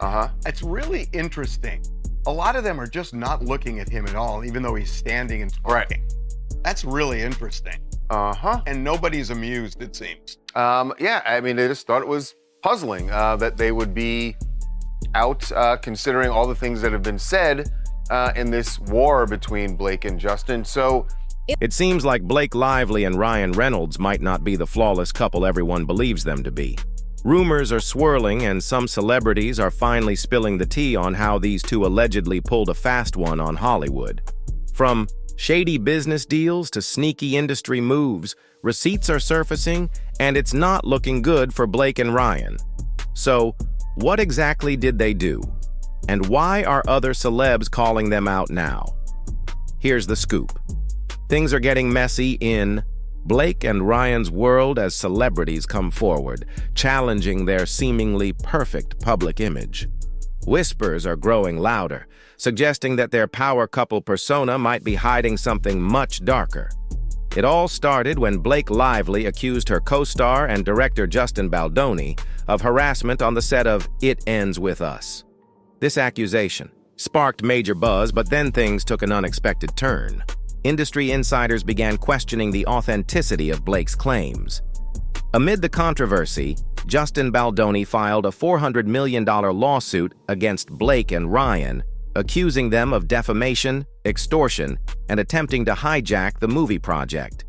Uh-huh. It's really interesting. A lot of them are just not looking at him at all, even though he's standing and talking. Right. That's really interesting. Uh-huh. And nobody's amused, it seems. Yeah, I mean, they just thought it was puzzling that they would be out considering all the things that have been said in this war between Blake and Justin. So It seems like Blake Lively and Ryan Reynolds might not be the flawless couple everyone believes them to be. Rumors are swirling, and some celebrities are finally spilling the tea on how these two allegedly pulled a fast one on Hollywood. From shady business deals to sneaky industry moves, receipts are surfacing, and it's not looking good for Blake and Ryan. So, what exactly did they do? And why are other celebs calling them out now? Here's the scoop. Things are getting messy in Blake and Ryan's world as celebrities come forward, challenging their seemingly perfect public image. Whispers are growing louder, suggesting that their power couple persona might be hiding something much darker. It all started when Blake Lively accused her co-star and director Justin Baldoni of harassment on the set of It Ends With Us. This accusation sparked major buzz, but then things took an unexpected turn. Industry insiders began questioning the authenticity of Blake's claims. Amid the controversy, Justin Baldoni filed a $400 million lawsuit against Blake and Ryan, accusing them of defamation, extortion, and attempting to hijack the movie project.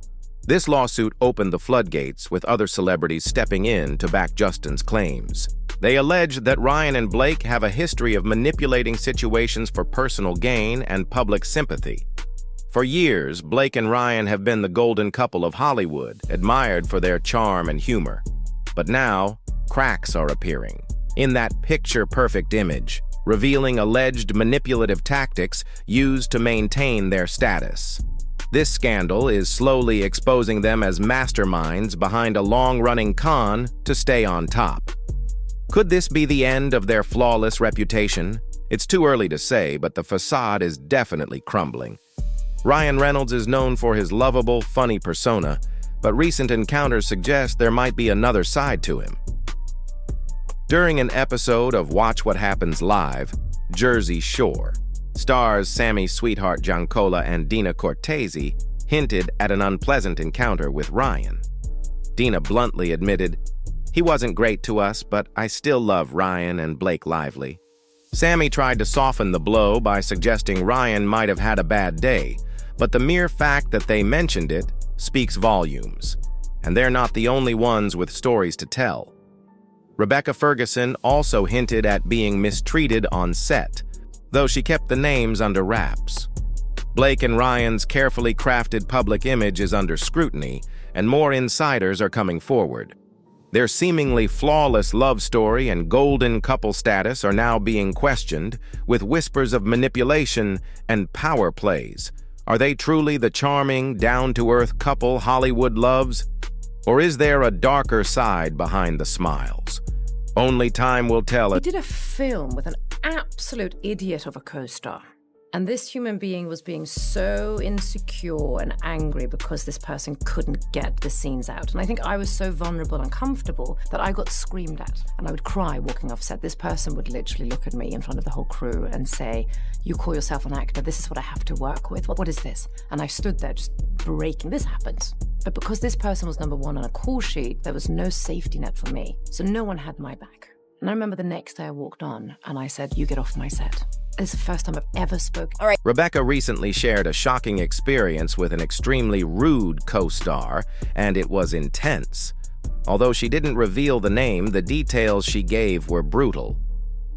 This lawsuit opened the floodgates, with other celebrities stepping in to back Justin's claims. They allege that Ryan and Blake have a history of manipulating situations for personal gain and public sympathy. For years, Blake and Ryan have been the golden couple of Hollywood, admired for their charm and humor. But now, cracks are appearing in that picture-perfect image, revealing alleged manipulative tactics used to maintain their status. This scandal is slowly exposing them as masterminds behind a long-running con to stay on top. Could this be the end of their flawless reputation? It's too early to say, but the facade is definitely crumbling. Ryan Reynolds is known for his lovable, funny persona, but recent encounters suggest there might be another side to him. During an episode of Watch What Happens Live, Jersey Shore, stars Sammy Sweetheart Giancola and Dina Cortese hinted at an unpleasant encounter with Ryan. Dina bluntly admitted, "He wasn't great to us, but I still love Ryan and Blake Lively." Sammy tried to soften the blow by suggesting Ryan might have had a bad day, but the mere fact that they mentioned it speaks volumes. And they're not the only ones with stories to tell. Rebecca Ferguson also hinted at being mistreated on set, though she kept the names under wraps. Blake and Ryan's carefully crafted public image is under scrutiny, and more insiders are coming forward. Their seemingly flawless love story and golden couple status are now being questioned, with whispers of manipulation and power plays. Are they truly the charming, down-to-earth couple Hollywood loves? Or is there a darker side behind the smiles? Only time will tell. He did a film with an absolute idiot of a co-star. And this human being was being so insecure and angry because this person couldn't get the scenes out. And I think I was so vulnerable and uncomfortable that I got screamed at. And I would cry walking off set. This person would literally look at me in front of the whole crew and say, "You call yourself an actor, this is what I have to work with. What is this?" And I stood there just breaking. This happens. But because this person was number one on a call sheet, there was no safety net for me. So no one had my back. And I remember the next day I walked on and I said, "You get off my set." This is the first time I've ever spoken. All right. Rebecca recently shared a shocking experience with an extremely rude co-star, and it was intense. Although she didn't reveal the name, the details she gave were brutal.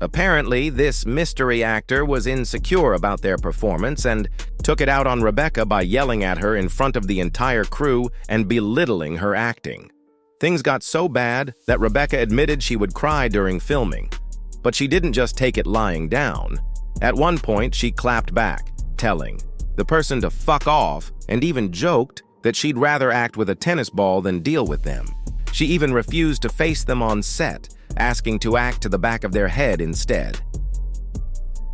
Apparently, this mystery actor was insecure about their performance and took it out on Rebecca by yelling at her in front of the entire crew and belittling her acting. Things got so bad that Rebecca admitted she would cry during filming. But she didn't just take it lying down. At one point, she clapped back, telling the person to fuck off, and even joked that she'd rather act with a tennis ball than deal with them. She even refused to face them on set, asking to act to the back of their head instead.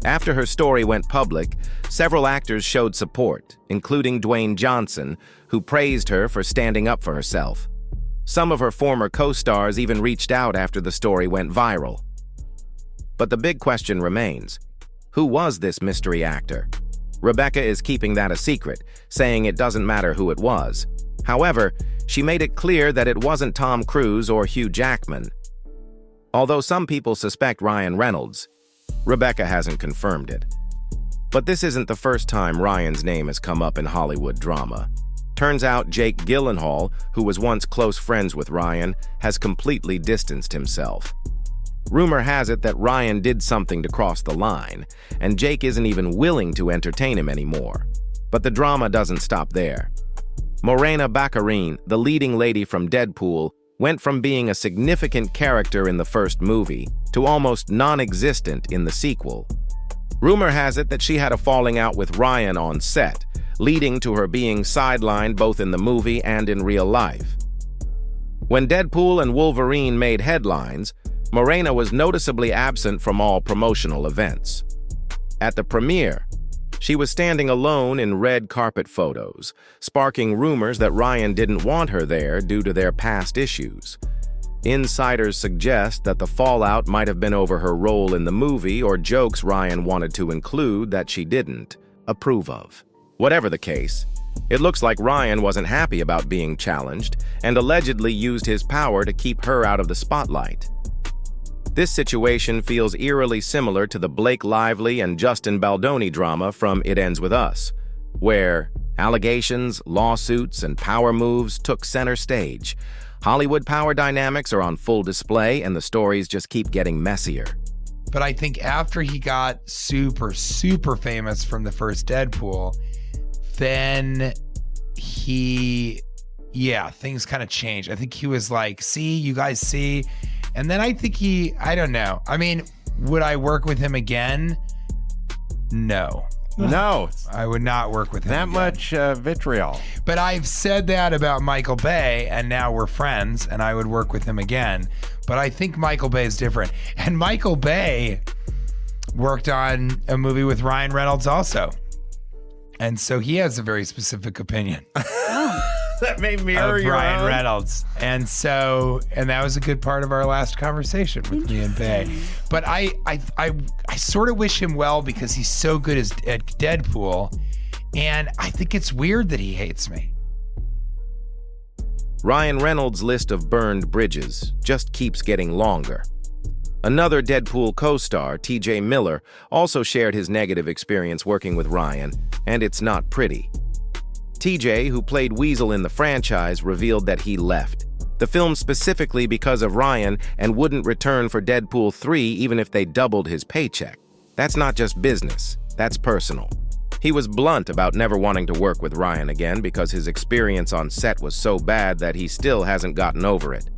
After her story went public, several actors showed support, including Dwayne Johnson, who praised her for standing up for herself. Some of her former co-stars even reached out after the story went viral. But the big question remains, who was this mystery actor? Rebecca is keeping that a secret, saying it doesn't matter who it was. However, she made it clear that it wasn't Tom Cruise or Hugh Jackman. Although some people suspect Ryan Reynolds, Rebecca hasn't confirmed it. But this isn't the first time Ryan's name has come up in Hollywood drama. Turns out Jake Gyllenhaal, who was once close friends with Ryan, has completely distanced himself. Rumor has it that Ryan did something to cross the line, and Jake isn't even willing to entertain him anymore. But the drama doesn't stop there. Morena Baccarin, the leading lady from Deadpool, went from being a significant character in the first movie to almost non-existent in the sequel. Rumor has it that she had a falling out with Ryan on set, leading to her being sidelined both in the movie and in real life. When Deadpool and Wolverine made headlines, Morena was noticeably absent from all promotional events. At the premiere, she was standing alone in red carpet photos, sparking rumors that Ryan didn't want her there due to their past issues. Insiders suggest that the fallout might have been over her role in the movie or jokes Ryan wanted to include that she didn't approve of. Whatever the case, it looks like Ryan wasn't happy about being challenged and allegedly used his power to keep her out of the spotlight. This situation feels eerily similar to the Blake Lively and Justin Baldoni drama from It Ends With Us, where allegations, lawsuits, and power moves took center stage. Hollywood power dynamics are on full display, and the stories just keep getting messier. But I think after he got super, super famous from the first Deadpool, then things kind of changed. I think he was like, see, you guys see. And then I think I don't know. I mean, would I work with him again? No. No. I would not work with him that again. much vitriol. But I've said that about Michael Bay, and now we're friends, and I would work with him again. But I think Michael Bay is different. And Michael Bay worked on a movie with Ryan Reynolds also. And so he has a very specific opinion. That may mirror of your Ryan own. Reynolds. And that was a good part of our last conversation with me and Bay. But I sort of wish him well because he's so good at Deadpool. And I think it's weird that he hates me. Ryan Reynolds' list of burned bridges just keeps getting longer. Another Deadpool co-star, T.J. Miller, also shared his negative experience working with Ryan, and it's not pretty. TJ, who played Weasel in the franchise, revealed that he left the film specifically because of Ryan and wouldn't return for Deadpool 3 even if they doubled his paycheck. That's not just business, that's personal. He was blunt about never wanting to work with Ryan again because his experience on set was so bad that he still hasn't gotten over it.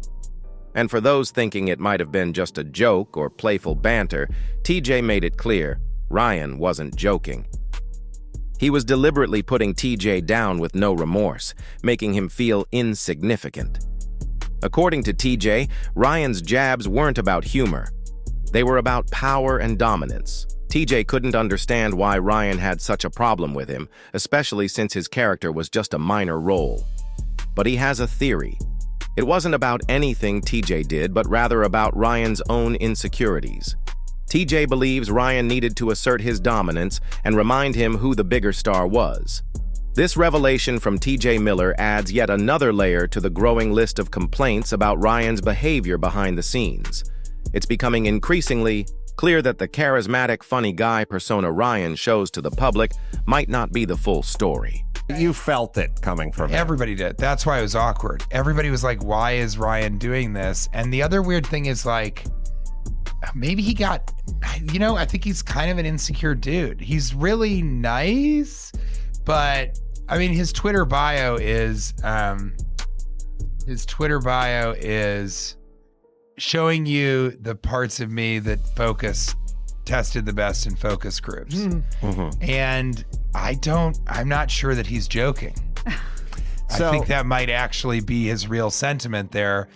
And for those thinking it might have been just a joke or playful banter, TJ made it clear Ryan wasn't joking. He was deliberately putting TJ down with no remorse, making him feel insignificant. According to TJ, Ryan's jabs weren't about humor. They were about power and dominance. TJ couldn't understand why Ryan had such a problem with him, especially since his character was just a minor role. But he has a theory. It wasn't about anything TJ did, but rather about Ryan's own insecurities. TJ believes Ryan needed to assert his dominance and remind him who the bigger star was. This revelation from TJ Miller adds yet another layer to the growing list of complaints about Ryan's behavior behind the scenes. It's becoming increasingly clear that the charismatic, funny guy persona Ryan shows to the public might not be the full story. You felt it coming from him. Everybody did. That's why it was awkward. Everybody was like, why is Ryan doing this? And the other weird thing is like, maybe he got, I think he's kind of an insecure dude. He's really nice, but I mean, his Twitter bio is showing you the parts of me that tested the best in focus groups. Mm-hmm. And I'm not sure that he's joking. So, I think that might actually be his real sentiment there.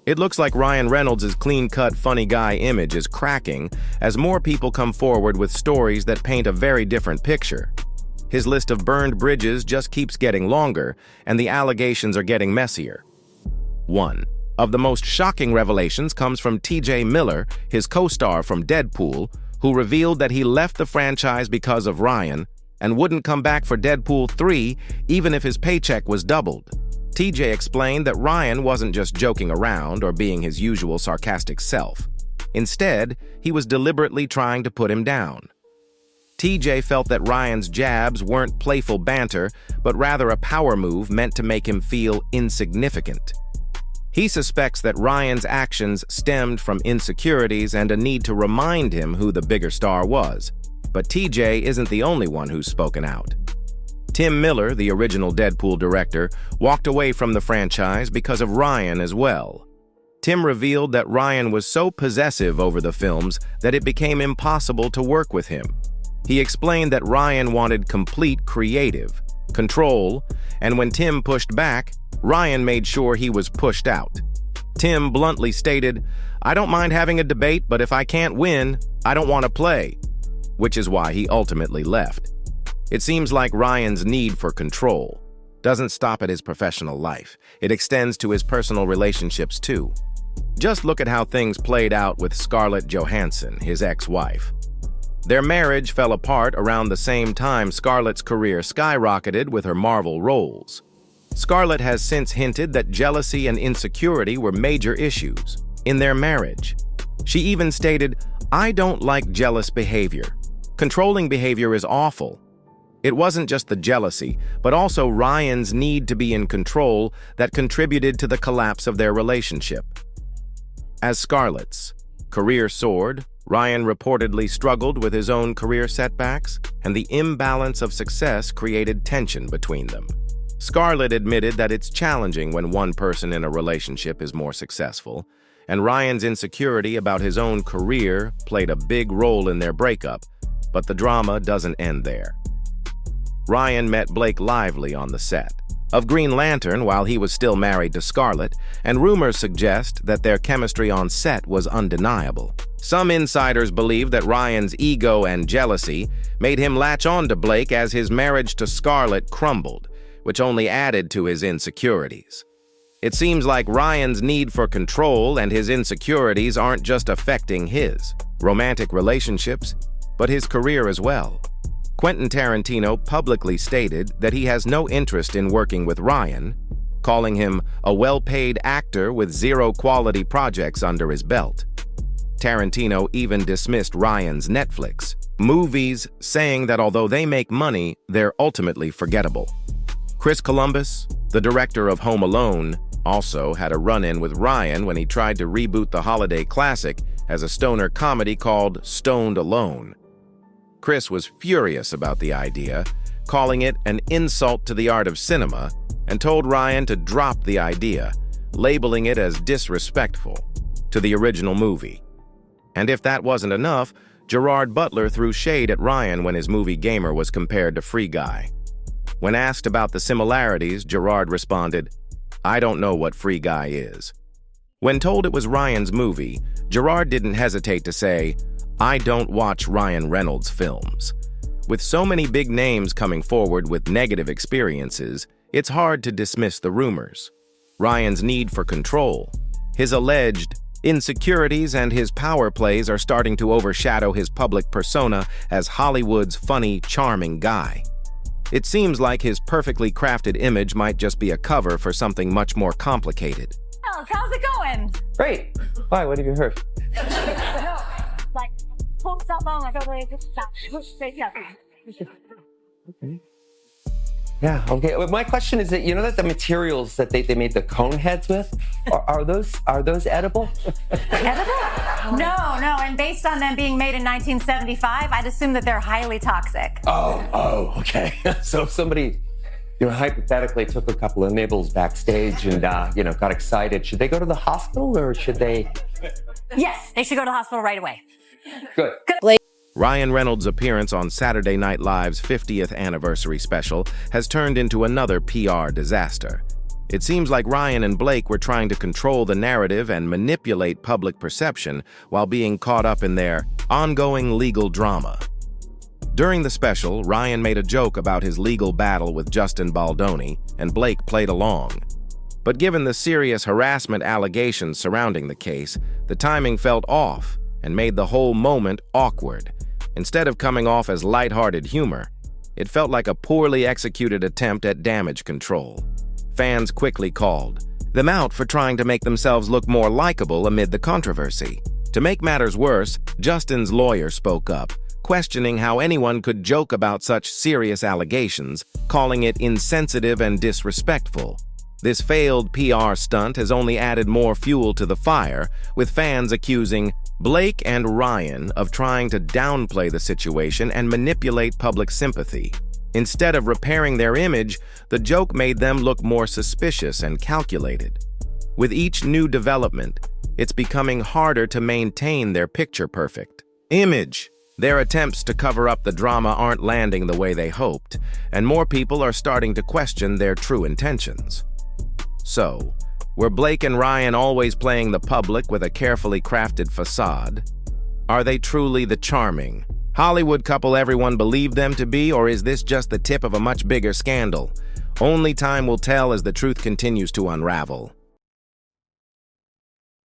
It looks like Ryan Reynolds' clean-cut, funny guy image is cracking as more people come forward with stories that paint a very different picture. His list of burned bridges just keeps getting longer, and the allegations are getting messier. 1. of the most shocking revelations comes from TJ Miller, his co-star from Deadpool, who revealed that he left the franchise because of Ryan and wouldn't come back for Deadpool 3 even if his paycheck was doubled. TJ explained that Ryan wasn't just joking around or being his usual sarcastic self. Instead, he was deliberately trying to put him down. TJ felt that Ryan's jabs weren't playful banter, but rather a power move meant to make him feel insignificant. He suspects that Ryan's actions stemmed from insecurities and a need to remind him who the bigger star was. But TJ isn't the only one who's spoken out. Tim Miller, the original Deadpool director, walked away from the franchise because of Ryan as well. Tim revealed that Ryan was so possessive over the films that it became impossible to work with him. He explained that Ryan wanted complete creative control, and when Tim pushed back, Ryan made sure he was pushed out. Tim bluntly stated, "I don't mind having a debate, but if I can't win, I don't want to play," which is why he ultimately left. It seems like Ryan's need for control doesn't stop at his professional life. It extends to his personal relationships too. Just look at how things played out with Scarlett Johansson, his ex-wife. Their marriage fell apart around the same time Scarlett's career skyrocketed with her Marvel roles. Scarlett has since hinted that jealousy and insecurity were major issues in their marriage. She even stated, "I don't like jealous behavior. Controlling behavior is awful." It wasn't just the jealousy, but also Ryan's need to be in control that contributed to the collapse of their relationship. As Scarlett's career soared, Ryan reportedly struggled with his own career setbacks, and the imbalance of success created tension between them. Scarlett admitted that it's challenging when one person in a relationship is more successful, and Ryan's insecurity about his own career played a big role in their breakup, but the drama doesn't end there. Ryan met Blake Lively on the set of Green Lantern while he was still married to Scarlett, and rumors suggest that their chemistry on set was undeniable. Some insiders believe that Ryan's ego and jealousy made him latch on to Blake as his marriage to Scarlett crumbled, which only added to his insecurities. It seems like Ryan's need for control and his insecurities aren't just affecting his romantic relationships, but his career as well. Quentin Tarantino publicly stated that he has no interest in working with Ryan, calling him a well-paid actor with zero quality projects under his belt. Tarantino even dismissed Ryan's Netflix movies, saying that although they make money, they're ultimately forgettable. Chris Columbus, the director of Home Alone, also had a run-in with Ryan when he tried to reboot the holiday classic as a stoner comedy called Stoned Alone. Chris was furious about the idea, calling it an insult to the art of cinema, and told Ryan to drop the idea, labeling it as disrespectful to the original movie. And if that wasn't enough, Gerard Butler threw shade at Ryan when his movie Gamer was compared to Free Guy. When asked about the similarities, Gerard responded, "I don't know what Free Guy is." When told it was Ryan's movie, Gerard didn't hesitate to say, "I don't watch Ryan Reynolds films." With so many big names coming forward with negative experiences, it's hard to dismiss the rumors. Ryan's need for control, his alleged insecurities, and his power plays are starting to overshadow his public persona as Hollywood's funny, charming guy. It seems like his perfectly crafted image might just be a cover for something much more complicated. How's it going? Great. Why? What have you heard? Like, pull cell phone, like, okay, just stop. Yeah. Okay. Well, my question is that you know that the materials that they made the cone heads with are those edible? Edible? No. And based on them being made in 1975, I'd assume that they're highly toxic. Oh. Okay. So if somebody, hypothetically took a couple of nibbles backstage and got excited, should they go to the hospital or should they? Yes, they should go to the hospital right away. Good. Ryan Reynolds' appearance on Saturday Night Live's 50th anniversary special has turned into another PR disaster. It seems like Ryan and Blake were trying to control the narrative and manipulate public perception while being caught up in their ongoing legal drama. During the special, Ryan made a joke about his legal battle with Justin Baldoni, and Blake played along. But given the serious harassment allegations surrounding the case, the timing felt off and made the whole moment awkward. Instead of coming off as lighthearted humor, it felt like a poorly executed attempt at damage control. Fans quickly called them out for trying to make themselves look more likable amid the controversy. To make matters worse, Justin's lawyer spoke up, questioning how anyone could joke about such serious allegations, calling it insensitive and disrespectful. This failed PR stunt has only added more fuel to the fire, with fans accusing Blake and Ryan of trying to downplay the situation and manipulate public sympathy. Instead of repairing their image, the joke made them look more suspicious and calculated. With each new development, it's becoming harder to maintain their picture-perfect image. Their attempts to cover up the drama aren't landing the way they hoped, and more people are starting to question their true intentions. So, were Blake and Ryan always playing the public with a carefully crafted facade? Are they truly the charming Hollywood couple everyone believed them to be, or is this just the tip of a much bigger scandal? Only time will tell as the truth continues to unravel.